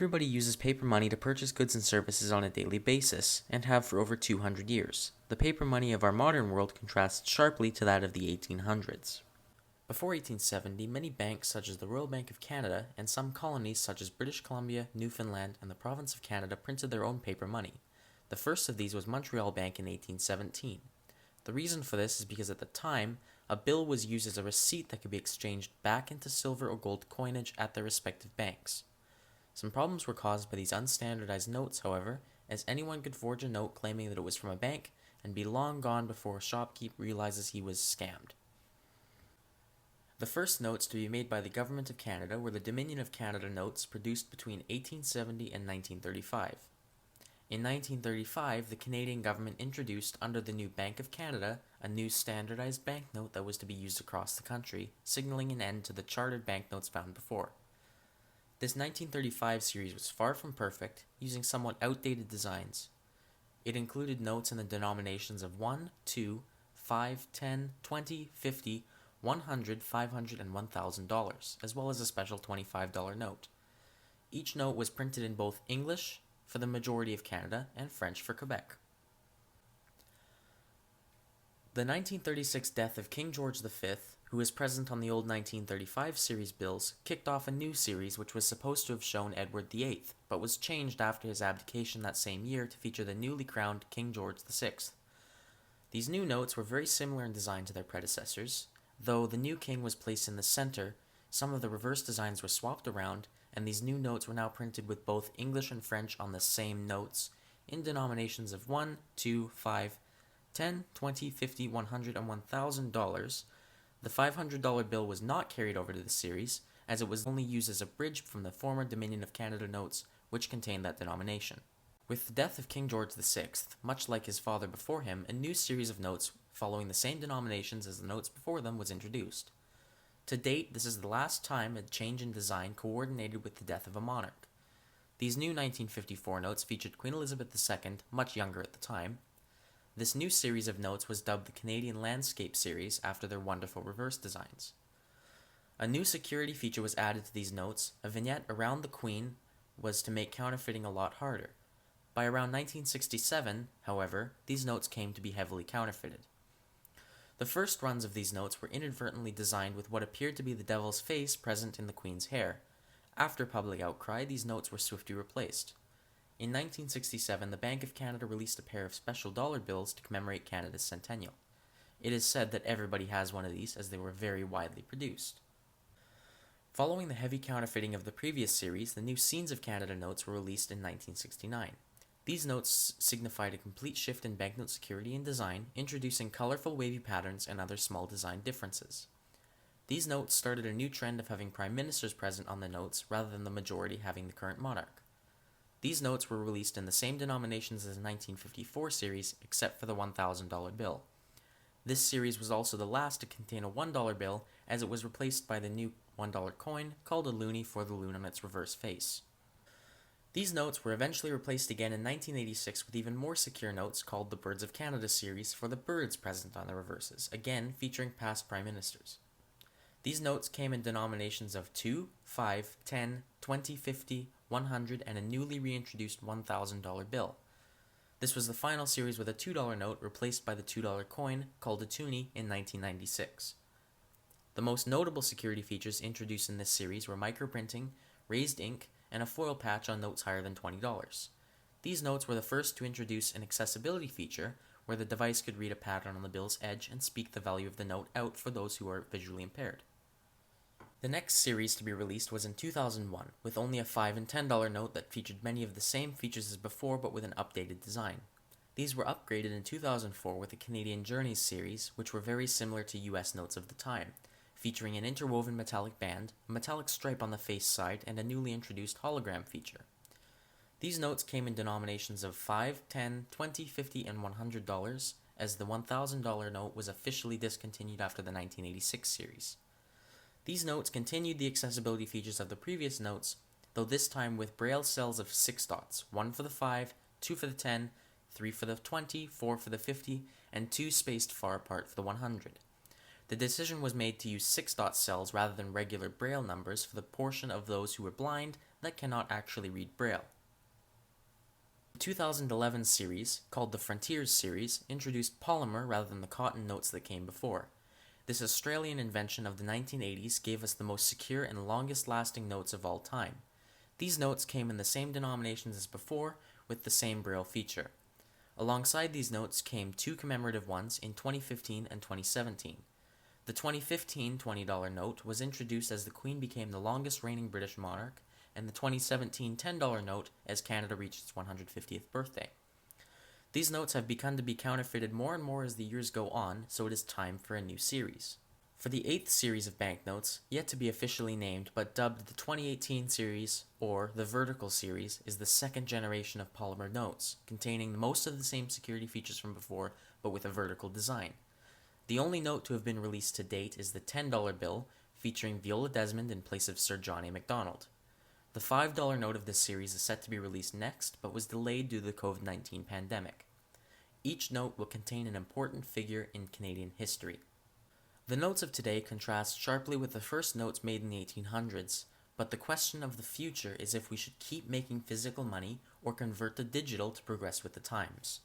Everybody uses paper money to purchase goods and services on a daily basis, and have for over 200 years. The paper money of our modern world contrasts sharply to that of the 1800s. Before 1870, many banks such as the Royal Bank of Canada and some colonies such as British Columbia, Newfoundland, and the Province of Canada printed their own paper money. The first of these was Montreal Bank in 1817. The reason for this is because at the time, a bill was used as a receipt that could be exchanged back into silver or gold coinage at their respective banks. Some problems were caused by these unstandardized notes, however, as anyone could forge a note claiming that it was from a bank and be long gone before a shopkeep realizes he was scammed. The first notes to be made by the Government of Canada were the Dominion of Canada notes produced between 1870 and 1935. In 1935, the Canadian government introduced under the new Bank of Canada a new standardized banknote that was to be used across the country, signaling an end to the chartered banknotes found before. This 1935 series was far from perfect, using somewhat outdated designs. It included notes in the denominations of 1, 2, 5, 10, 20, 50, 100, 500, and $1,000, as well as a special $25 note. Each note was printed in both English for the majority of Canada and French for Quebec. The 1936 death of King George V, who was present on the old 1935 series bills, kicked off a new series which was supposed to have shown Edward VIII, but was changed after his abdication that same year to feature the newly crowned King George VI. These new notes were very similar in design to their predecessors, though the new king was placed in the center. Some of the reverse designs were swapped around, and these new notes were now printed with both English and French on the same notes, in denominations of 1, 2, 5, 10, 20, 50, 100, and $1,000. The $500 bill was not carried over to the series, as it was only used as a bridge from the former Dominion of Canada notes, which contained that denomination. With the death of King George VI, much like his father before him, a new series of notes following the same denominations as the notes before them was introduced. To date, this is the last time a change in design coordinated with the death of a monarch. These new 1954 notes featured Queen Elizabeth II, much younger at the time. This new series of notes was dubbed the Canadian Landscape Series after their wonderful reverse designs. A new security feature was added to these notes. A vignette around the Queen was to make counterfeiting a lot harder. By around 1967, however, these notes came to be heavily counterfeited. The first runs of these notes were inadvertently designed with what appeared to be the devil's face present in the Queen's hair. After public outcry, these notes were swiftly replaced. In 1967, the Bank of Canada released a pair of special dollar bills to commemorate Canada's centennial. It is said that everybody has one of these, as they were very widely produced. Following the heavy counterfeiting of the previous series, the new Scenes of Canada notes were released in 1969. These notes signified a complete shift in banknote security and design, introducing colorful wavy patterns and other small design differences. These notes started a new trend of having prime ministers present on the notes rather than the majority having the current monarch. These notes were released in the same denominations as the 1954 series, except for the $1,000 bill. This series was also the last to contain a $1 bill, as it was replaced by the new $1 coin, called a loonie for the loon on its reverse face. These notes were eventually replaced again in 1986 with even more secure notes called the Birds of Canada series for the birds present on the reverses, again featuring past prime ministers. These notes came in denominations of 2, 5, 10, 20, 50, 100, and a newly reintroduced $1,000 bill. This was the final series with a $2 note replaced by the $2 coin called a toonie in 1996. The most notable security features introduced in this series were microprinting, raised ink, and a foil patch on notes higher than $20. These notes were the first to introduce an accessibility feature where the device could read a pattern on the bill's edge and speak the value of the note out for those who are visually impaired. The next series to be released was in 2001, with only a $5 and $10 note that featured many of the same features as before but with an updated design. These were upgraded in 2004 with the Canadian Journeys series, which were very similar to US notes of the time, featuring an interwoven metallic band, a metallic stripe on the face side, and a newly introduced hologram feature. These notes came in denominations of 5, 10, 20, 50, and $100, as the $1,000 note was officially discontinued after the 1986 series. These notes continued the accessibility features of the previous notes, though this time with braille cells of 6 dots, 1 for the 5, 2 for the 10, 3 for the 20, 4 for the 50, and 2 spaced far apart for the 100. The decision was made to use 6-dot cells rather than regular braille numbers for the portion of those who were blind, that cannot actually read Braille. The 2011 series, called the Frontiers series, introduced polymer rather than the cotton notes that came before. This Australian invention of the 1980s gave us the most secure and longest lasting notes of all time. These notes came in the same denominations as before, with the same Braille feature. Alongside these notes came two commemorative ones in 2015 and 2017. The 2015 $20 note was introduced as the Queen became the longest reigning British monarch, and the 2017 $10 note as Canada reached its 150th birthday. These notes have begun to be counterfeited more and more as the years go on, so it is time for a new series. For the 8th series of banknotes, yet to be officially named but dubbed the 2018 series, or the Vertical series, is the second generation of polymer notes, containing most of the same security features from before, but with a vertical design. The only note to have been released to date is the $10 bill, featuring Viola Desmond in place of Sir John A. Macdonald. The $5 note of this series is set to be released next, but was delayed due to the COVID-19 pandemic. Each note will contain an important figure in Canadian history. The notes of today contrast sharply with the first notes made in the 1800s, but the question of the future is if we should keep making physical money or convert to digital to progress with the times.